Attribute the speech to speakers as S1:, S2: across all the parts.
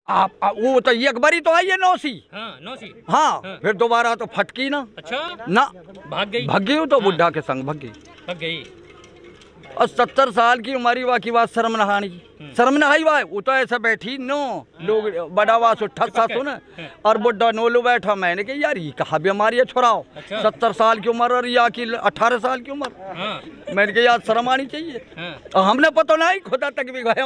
S1: वो तो एक बारी तो आई है नौसी।
S2: हाँ, नौसी।
S1: हाँ, फिर दोबारा तो फटकी ना।
S2: अच्छा
S1: ना,
S2: भाग गई।
S1: भाग गई तो बुढ़ा के संग भाग
S2: गई।
S1: और 70 साल की उम्र हुआ की बात शर्म नहानी, शर्म नहाई हुआ। वो तो ऐसा बैठी नो लोग बड़ा वास ठस्सा सुन और बुढ़ा नोलू बैठा। मैंने कहा यार ये कहा बीमारी है छोड़ाओ। 70 साल की उम्र और या की 18 साल की उम्र। मैंने कहा यार शर्म आनी चाहिए। और हमने पता नहीं खुदा तक भी गए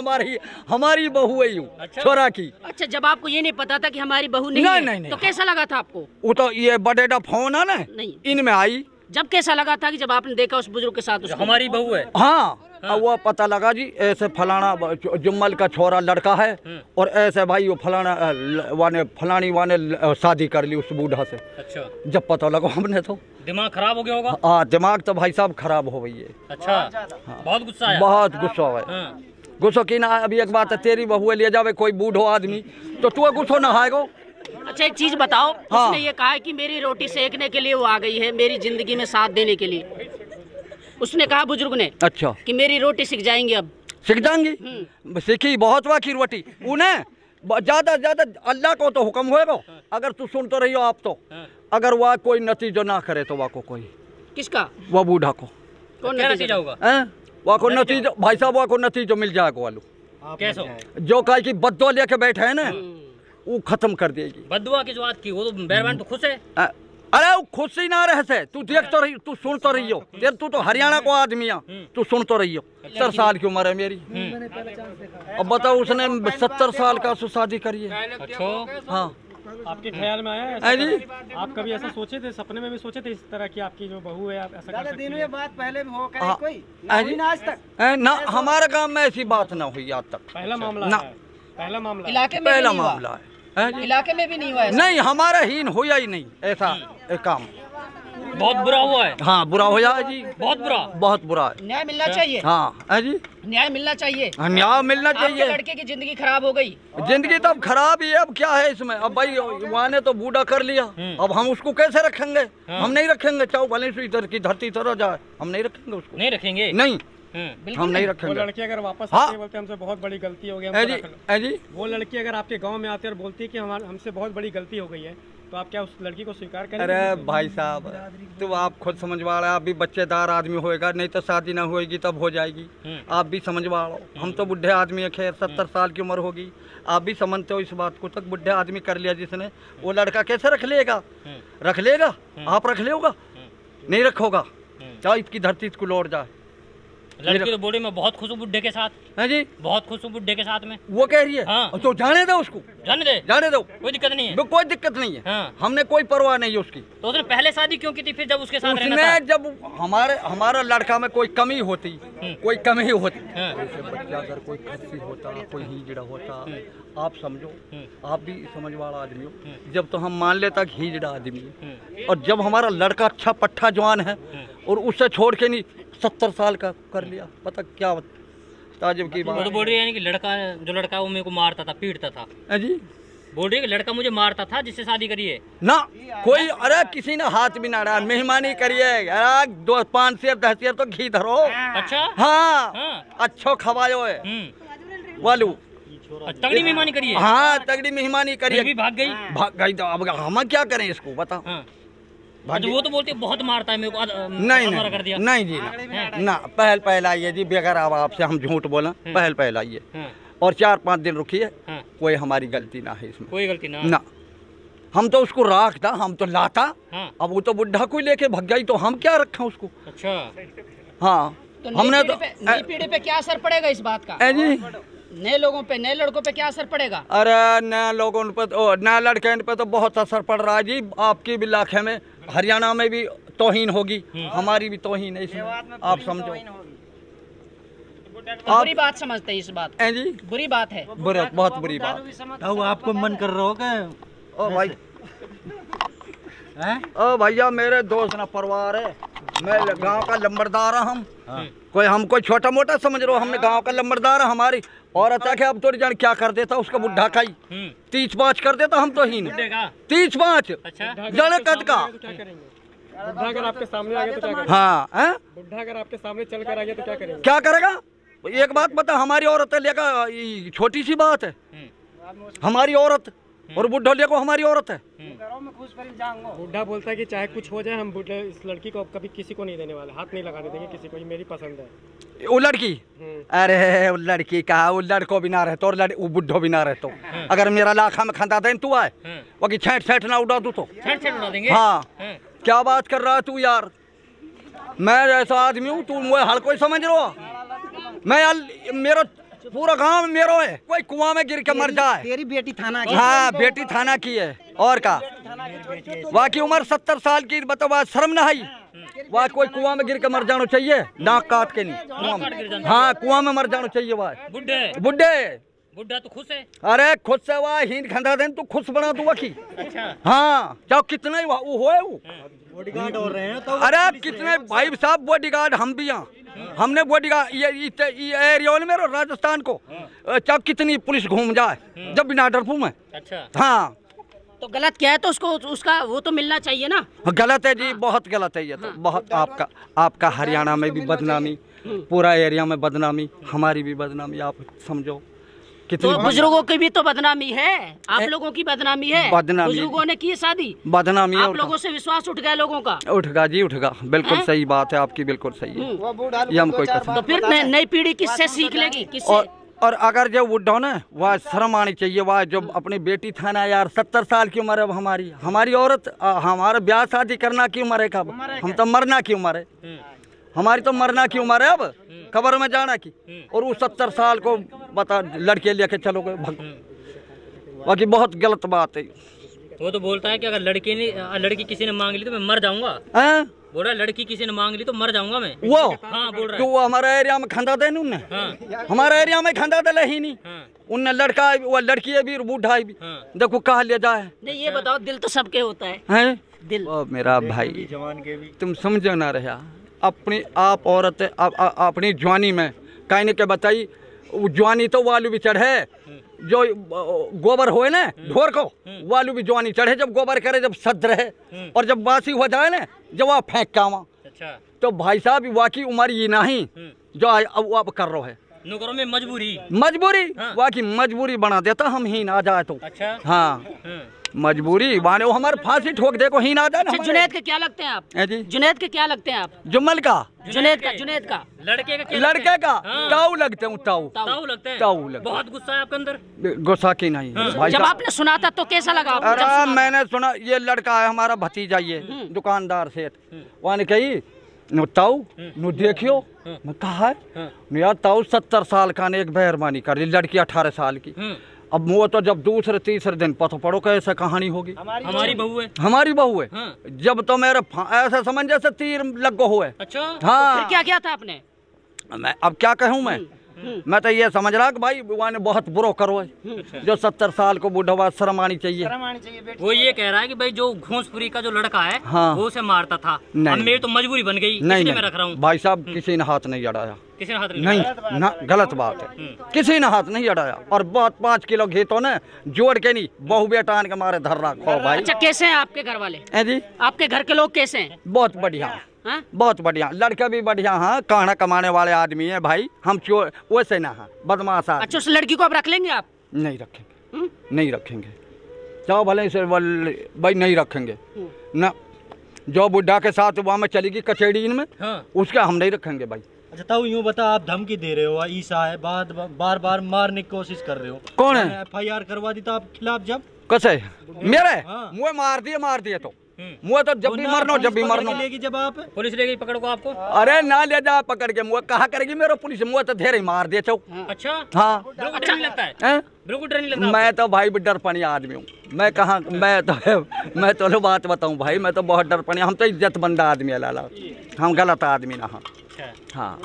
S1: हमारी बहू है यूं छोरा की।
S3: अच्छा, जब आपको ये नहीं पता था कि हमारी बहू नहीं, तो कैसा लगा था आपको?
S1: वो तो ये बड़ेडा फोन है ना इनमें आई।
S3: जब कैसा लगा था कि जब आपने देखा उस बुजुर्ग के साथ
S2: हमारी बहू है?
S1: हाँ, वो पता लगा जी ऐसे फलाना जुम्मल का छोरा लड़का है और ऐसे भाई वो फलानी वाने शादी कर ली उस बूढ़ा से।
S2: अच्छा,
S1: जब पता लगा हमने तो
S2: दिमाग खराब हो गया होगा।
S1: हाँ, दिमाग तो भाई साहब खराब हो गई है।
S2: अच्छा, बहुत गुस्सा आया?
S1: बहुत गुस्सा है। गुस्सा की ना। अभी एक बात है, तेरी बहू ले जावे कोई बूढ़ो आदमी तो तू गुस्सा ना आएगा।
S3: अच्छा, एक चीज बताओ। हाँ। उसने ये कहा है कि मेरी रोटी सेकने के लिए वो आ गई है, मेरी जिंदगी में साथ देने के लिए। उसने कहा बुजुर्ग ने। अच्छा, कि मेरी रोटी सीख जाएंगी। अब
S1: सीख जाएंगी? सीखी बहुत वाकी रोटी उन्हें ज्यादा ज्यादा अल्लाह को तो हुक्म होएगा। अगर तू सुन तो रही हो आप तो, अगर वह कोई नतीजा ना करे तो वह को कोई किसका? वह बूढ़ा को
S2: कौन नतीजा होगा?
S1: वह को नतीजा भाई साहब, वह को नतीजा मिल जाएगा। वालू
S2: कैसे?
S1: जो कहा कि बद्दुआ लेके बैठे है ना वो खत्म कर देगी।
S2: बद्दुआ की जो बात की वो तो मेहरबान तो खुश है।
S1: अरे वो खुश ही ना रह से, तू देख तो रही, तू सुन तो रही हो। तेरे तू तो हरियाणा को आदमी है, तू सुन तो रही हो। 70 साल की उम्र है मेरी। अब बताओ उसने 70 साल का शादी करी है।
S2: अच्छा,
S1: हाँ।
S4: आपके ख्याल में आया है जी? आप कभी ऐसा सोचे थे, सपने में भी सोचे थे इस तरह की आपकी जो बहू है आप ऐसा कर सकती हैं?
S5: ये बात पहले भी हो कोई ना आज तक
S1: ना हमारे गांव में ऐसी बात ना हुई आज तक।
S4: पहला मामला है? पहला मामला
S3: इलाके में
S1: पहला मामला है।
S3: इलाके में भी नहीं हुआ?
S1: नहीं, हमारा ही होया ही नहीं ऐसा काम।
S2: बहुत बुरा हुआ है।
S1: हाँ, बुरा होया है जी,
S2: बहुत बुरा,
S1: बहुत बुरा है।
S3: न्याय मिलना चाहिए।
S1: हाँ है जी,
S3: न्याय मिलना चाहिए।
S1: न्याय मिलना चाहिए।
S3: लड़के की जिंदगी खराब हो गई।
S1: जिंदगी तो अब खराब ही है। अब क्या है इसमें? अब भाई वहाँ ने तो बूढ़ा कर लिया, अब हम उसको कैसे रखेंगे? हम नहीं रखेंगे, चाहे भले से इधर की धरती तरह जाए, हम नहीं रखेंगे उसको।
S2: नहीं रखेंगे?
S1: नहीं, हम नहीं रखेंगे।
S4: वो लड़की अगर वापस आती है बोलते हमसे बहुत बड़ी गलती हो गई जी, वो लड़की अगर आपके गांव में आती है और बोलती है कि हमसे बहुत बड़ी गलती हो गई है, तो आप क्या उस लड़की को स्वीकार करेंगे?
S1: अरे भाई साहब, तो आप खुद समझवाड़, आप भी बच्चेदार आदमी होएगा, नहीं तो शादी ना होएगी तब हो जाएगी। आप भी समझवाड़ो, हम तो बुढ़े आदमी है, खैर 70 साल की उम्र होगी। आप भी समझते हो इस बात को। तक बुढ़े आदमी कर लिया जिसने, वो लड़का कैसे रख लेगा? रख लेगा? आप रख लेगा? नहीं रखोगा, चाहे इसकी धरती इसको लौट जाए।
S2: लड़की तो बोली मैं बहुत खुश हूँ बुड्ढे के साथ।
S1: है जी,
S2: बहुत खुश हूँ बुड्ढे के साथ में,
S1: वो कह रही है।
S2: हाँ।
S1: तो जाने दो उसको,
S2: जाने दो, कोई दिक्कत नहीं है।
S1: कोई दिक्कत नहीं है।
S2: हाँ।
S1: हमने कोई परवाह नहीं है उसकी।
S2: तो उसने पहले शादी क्यों की थी फिर जब उसके साथ रहना
S1: था?
S2: था?
S1: जब हमारा लड़का में कोई कमी होती, कोई कमी होती, जैसे बच्चा अगर कोई खस्सी होता, कोई हिजड़ा होता, आप समझो, आप भी समझवाड़ा आदमी हो। जब तो हम मान लेता कि हिजड़ा आदमी है, और जब हमारा लड़का अच्छा पट्ठा जवान है और उससे छोड़ के नहीं 70 साल का कर लिया, पता क्या ताजुब की बात।
S2: वो तो बोल रही है कि जो लड़का वो मेरे को मारता था, पीटता था।
S1: जी,
S2: बोल रही है कि लड़का मुझे मारता था जिससे शादी करी है
S1: ना। कोई अरे किसी ने हाथ भी ना डाला, मेहमानी करिए, 2-5 सेर 10 सेर तो घी धरो।
S2: अच्छा,
S1: हाँ, अच्छो खवायो है वालू,
S2: तगड़ी मेहमानी करिए।
S1: हाँ, तगड़ी मेहमानी करिए।
S2: भाग गई
S1: तो अब हम क्या करें इसको बताओ?
S2: वो तो बोलती है बहुत मारता है मेरे को।
S1: नहीं जी, ना पहल आइए जी, बेगर अब आपसे हम झूठ बोला, पहल आइए और 4-5 दिन रुकिए। कोई हमारी गलती ना है इसमें,
S2: कोई गलती ना।
S1: हम तो उसको राखता, हम तो लाता। अब वो तो बुढ़ा कोई लेके भग गई तो हम क्या रखा उसको?
S2: अच्छा,
S1: हाँ।
S3: तो हमने तो नई पीढ़ी पे क्या असर पड़ेगा इस बात का? जी, नए लोगों पे, नए लड़कों पे क्या असर पड़ेगा?
S1: अरे नए लोगों पे, नए लड़के पे तो बहुत असर पड़ रहा है जी। आपकी भी इलाके में, हरियाणा में भी तौहीन होगी, हमारी भी तौहीन है इसमें, आप समझो।
S3: तो बुरी बात समझते हैं इस बात को?
S1: जी,
S3: बुरी बात है,
S1: बहुत बुरी बात।
S5: आपको मन कर रहा होगा?
S1: ओ भाई, ओ भैया, मेरे दोस्त ना परिवार है, मैं गांव का लंबरदार हम। कोई छोटा मोटा समझ रहे हो? हमने गांव का लंबरदार है। हमारी और अच्छा क्या अब तो जान क्या कर देता उसका बुढ़ा का ही 30-5 कर देता। हम तो ही 30-5 जाने कद का।
S4: बुढ़ा अगर आपके सामने आ गया तो क्या करेंगे?
S1: हाँ,
S4: बुढ़ा अगर आपके सामने चल कर आ गया तो क्या करेंगे?
S1: क्या करेगा? एक बात बता, हमारी औरत लेकर छोटी सी बात है, हमारी औरत और बुढ़ो देखो हमारी औरत है।
S4: बुढ़ा बोलता है कि चाहे कुछ हो जाए हम बुढ़े इस लड़की को कभी किसी को नहीं देने वाले, हाथ नहीं लगाने देंगे किसी को, ये मेरी पसंद है।
S1: वो लड़की, अरे वो लड़की कहा, वो लड़को भी ना रहते और वो बुढ़ो भी ना रहते। अगर मेरा लाखा में खंदा दें तू आए वो कि छेट ना उड़ा दू तो हाँ क्या बात कर रहा है तू यार। मैं ऐसा आदमी हूँ, तू मुझे हर कोई समझ रहा। मैं मेरा पूरा गांव मेरो है, कोई कुआं में गिर के मर जाए।
S5: तेरी बेटी थाना की।
S1: हाँ बेटी थाना की है और का वहाँ की उम्र 70 साल की, बताओ शर्म ना आई। वहाँ कोई कुआं में गिर के मर जाना चाहिए, नाक काट के नहीं कुआं में। हाँ कुआं में मर जाना चाहिए वहाँ बुढ़े
S2: तो खुश है।
S1: अरे खुश से वहाँ हीन खंदा देन तू खुश बना तू वकी। हाँ चाहो कितना ही वो
S5: बॉडीगार्ड हो रहे हैं तो
S1: अरे कितने भाई साहब बॉडीगार्ड हम भी यहाँ, हमने बॉडीगार्ड ये एरिया में मेरे राजस्थान को चाहे कितनी पुलिस घूम जाए जब बिना डरपू में।
S2: अच्छा
S1: हाँ
S3: तो गलत क्या है तो उसको उसका वो तो मिलना चाहिए ना।
S1: गलत है जी, बहुत गलत है ये तो। बहुत आपका हरियाणा में भी बदनामी, पूरा एरिया में बदनामी, हमारी भी बदनामी, आप समझो
S3: तो बुजुर्गों की भी तो बदनामी है, आप लोगों की बदनामी है। बुजुर्गों ने की शादी,
S1: बदनामी
S3: आप लोगों से विश्वास उठ गया लोगों का।
S1: उठगा जी उठगा, बिल्कुल सही बात है आपकी, बिल्कुल सही है। ये हम कोई
S3: तो फिर नई पीढ़ी किससे सीख लेगी, किससे?
S1: और अगर जो बुढ़ा ना वह शर्म आनी चाहिए। वह जो अपनी बेटी था ना यार, 70 साल की उम्र है अब हमारी औरत, हमारा ब्याह शादी करना की उम्र है कब, हम तो मरना की उम्र है, हमारी तो मरना की उम्र है अब, कब्र में जाना की। और वो 70 साल को बता लड़के लेके चलोगे, बाकी बहुत गलत बात है।
S2: वो तो बोलता है कि अगर लड़की किसी ने मांग ली तो मैं मर जाऊंगा। बोल रहा लड़की किसी ने मांग ली तो मर जाऊंगा मैं।
S1: वो
S2: हाँ बोल रहा है।
S1: तो वो हमारे एरिया में खंदा दे उनने, हमारे एरिया में खंदा दे ही नहीं। उनने लड़का वो लड़की है भी और बूढ़ा भी, देखो कहा ले जाए।
S3: नहीं ये बताओ, दिल तो सबके होता है दिल।
S1: मेरा भाई तुम समझो ना रहा, अपनी आप औरत अपनी जवानी में कहने के बताई, जवानी तो वालू भी चढ़े, जो गोबर होए ना ढोर को वालू भी जवानी चढ़े, जब गोबर करे जब सद रहे, और जब बासी हो जाए ना जब वहाँ फेंक का वहाँ।
S2: अच्छा
S1: तो भाई साहब वाकई उम्र ये नहीं जो अब कर रहे है
S2: नौकरों में मजबूरी
S1: वाकई मजबूरी बना देता हम ही ना जाए तो।
S2: अच्छा
S1: हाँ मजबूरी बाने वो हमारे फांसी ठोक दे को ही ना जाए।
S3: जुनैद के क्या लगते हैं आप?
S1: जी
S3: जुनैद के क्या लगते हैं आप?
S1: जुम्मल का
S3: जुनैद का
S1: लड़के का ताऊ लगते हैं,
S2: ताऊ लगते हैं। बहुत गुस्सा है आपके अंदर? गुस्सा
S1: की नहीं भाई।
S3: जब आपने सुना था तो कैसा लगा आपको?
S1: अरे मैंने सुना ये लड़का है हमारा भतीजा, ये दुकानदार से वहाँ ने कही नो ताऊ नो देखियो, मैं कहा है यार ताऊ 70 साल का ने एक मेहरबानी कर, लड़की 18 साल की। अब वो तो जब दूसरे तीसरे दिन पता पड़ो कैसे कहानी होगी।
S2: हमारी
S1: बहू है जब तो मेरे ऐसा समझ जैसे तीर लगो हुए।
S2: अच्छा
S1: हाँ
S3: फिर क्या किया था आपने?
S1: मैं अब क्या कहूँ मैं तो ये समझ रहा कि भाई ने बहुत बुरो करो है, जो 70 साल को बूढ़ा शर्म आनी चाहिए।
S2: वो ये कह रहा है कि भाई जो घोंसपुरी का जो लड़का है
S1: हाँ।
S2: वो उसे मारता था, अब मेरी तो मजबूरी बन गई,
S1: नहीं
S2: मैं रख रहा हूँ।
S1: भाई साहब किसी ने हाथ नहीं अड़ाया,
S2: किसी ने हाथ
S1: नहीं ना, गलत बात है, किसी ने हाथ नहीं अड़ाया। और बहुत 5 किलो घी तो ना जोड़ के नहीं बहू बेटा आन के मारे धर रखो भाई।
S3: अच्छा कैसे हैं आपके घर वाले?
S1: जी
S3: आपके घर के लोग कैसे हैं?
S1: बहुत बढ़िया बहुत बढ़िया, लड़के भी बढ़िया। हाँ कहना कमाने वाले आदमी है भाई, हम चोर वैसे ना हाँ बदमाश।
S3: अच्छा उस लड़की को आप रख लेंगे? आप
S1: नहीं रखेंगे, नहीं रखेंगे, चाहो भले से भाई नहीं रखेंगे ना। जो बुढ़ा के साथ वहाँ में चलेगी कचेड़ी में उसका हम नहीं रखेंगे भाई।
S5: अच्छा ताऊ यूँ बता, आप धमकी दे रहे हो, ईसा है बार बार मारने की कोशिश कर रहे हो,
S1: कौन है?
S5: FIR करवा दी था आप खिलाफ जब?
S1: कैसे मेरे मुँह मार दिए तो मुँह तो जब भी मरनो
S5: लेगी, जब आप
S2: पुलिस लेगी पकड़ को आपको?
S1: अरे ना ले जा पकड़ के, मुँह कहा करेगी मेरे पुलिस, मुँह तो ढेर ही मार दिए चौ।
S2: अच्छा
S1: हाँ
S2: बिल्कुल डर नहीं लगता है? बिल्कुल डर नहीं लगता?
S1: मैं तो भाई डरपनी आदमी हूँ, मैं कहाँ मैं तो बात बताऊँ भाई, मैं तो बहुत डरपनी, हम तो इज्जतमंद आदमी है लाला, हम गलत आदमी ना। हाँ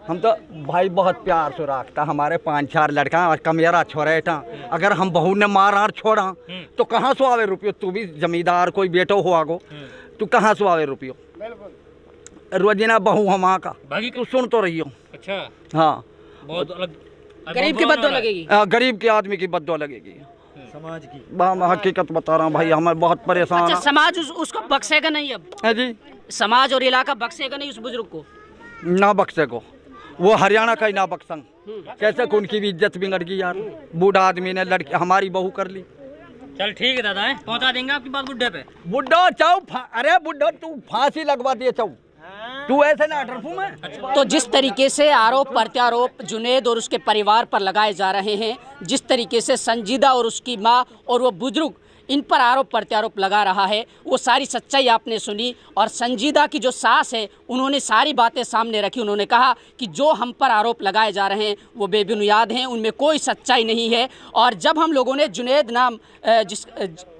S1: हम तो भाई बहुत प्यार से रखता, हमारे 5-4 लड़का और कमेरा छोड़े था, अगर हम बहू ने मारा छोड़ा तो कहाँ से आवे रुपये? तू भी जमींदार कोई बेटो हो आगो, तू कहाँ से आवे रुपये? रोजीना बहू हम का तू सुन तो रही हो।
S2: अच्छा
S1: हाँ
S2: बहुत अलग,
S3: गरीब की बद्दुआ लगेगी,
S1: गरीब के आदमी की बद्दुआ लगेगी,
S5: समाज की।
S1: मैं हकीकत बता रहा हूँ भाई, हमें बहुत परेशान।
S3: अच्छा समाज उसको बख्शेगा नहीं अब?
S1: जी
S3: समाज और इलाका बख्शेगा नहीं उस बुजुर्ग को?
S1: ना बख्शे को, वो हरियाणा का ही ना बक्संग, कैसे उनकी भी इज्जत बिगड़ गई यार। बूढ़ा आदमी ने लड़की हमारी बहू कर ली।
S2: चल ठीक है दादा, पहुंचा देंगे आपकी बात बुड्ढे पे।
S1: बुड्ढो चाऊ, अरे बुड्ढो तू फांसी लगवा दिए चाऊ, तू ऐसे ना डरफू मैं।
S3: तो जिस तरीके से आरोप प्रत्यारोप जुनेद और उसके परिवार पर लगाए जा रहे हैं, जिस तरीके से संजीदा और उसकी माँ और वो बुजुर्ग इन पर आरोप प्रत्यारोप लगा रहा है, वो सारी सच्चाई आपने सुनी। और संजीदा की जो सास है, उन्होंने सारी बातें सामने रखी। उन्होंने कहा कि जो हम पर आरोप लगाए जा रहे हैं वो बेबुनियाद हैं, उनमें कोई सच्चाई नहीं है। और जब हम लोगों ने जुनेद नाम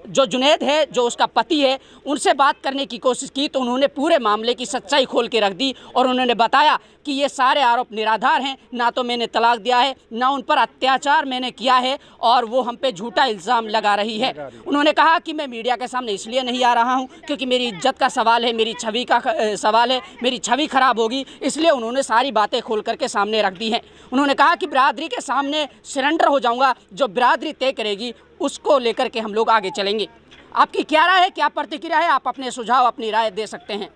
S3: जो जुनेद है, जो उसका पति है, उनसे बात करने की कोशिश की तो उन्होंने पूरे मामले की सच्चाई खोल के रख दी और उन्होंने बताया कि ये सारे आरोप निराधार हैं, ना तो मैंने तलाक दिया है, ना उन पर अत्याचार मैंने किया है और वो हम पे झूठा इल्ज़ाम लगा रही है। उन्होंने कहा कि मैं मीडिया के सामने इसलिए नहीं आ रहा हूँ क्योंकि मेरी इज्जत का सवाल है, मेरी छवि का सवाल है, मेरी छवि खराब होगी, इसलिए उन्होंने सारी बातें खोल करके सामने रख दी हैं। उन्होंने कहा कि बिरादरी के सामने सरेंडर हो जाऊँगा, जो बिरादरी तय करेगी उसको लेकर के हम लोग आगे चलेंगे। आपकी क्या राय है, क्या प्रतिक्रिया है? आप अपने सुझाव, अपनी राय दे सकते हैं।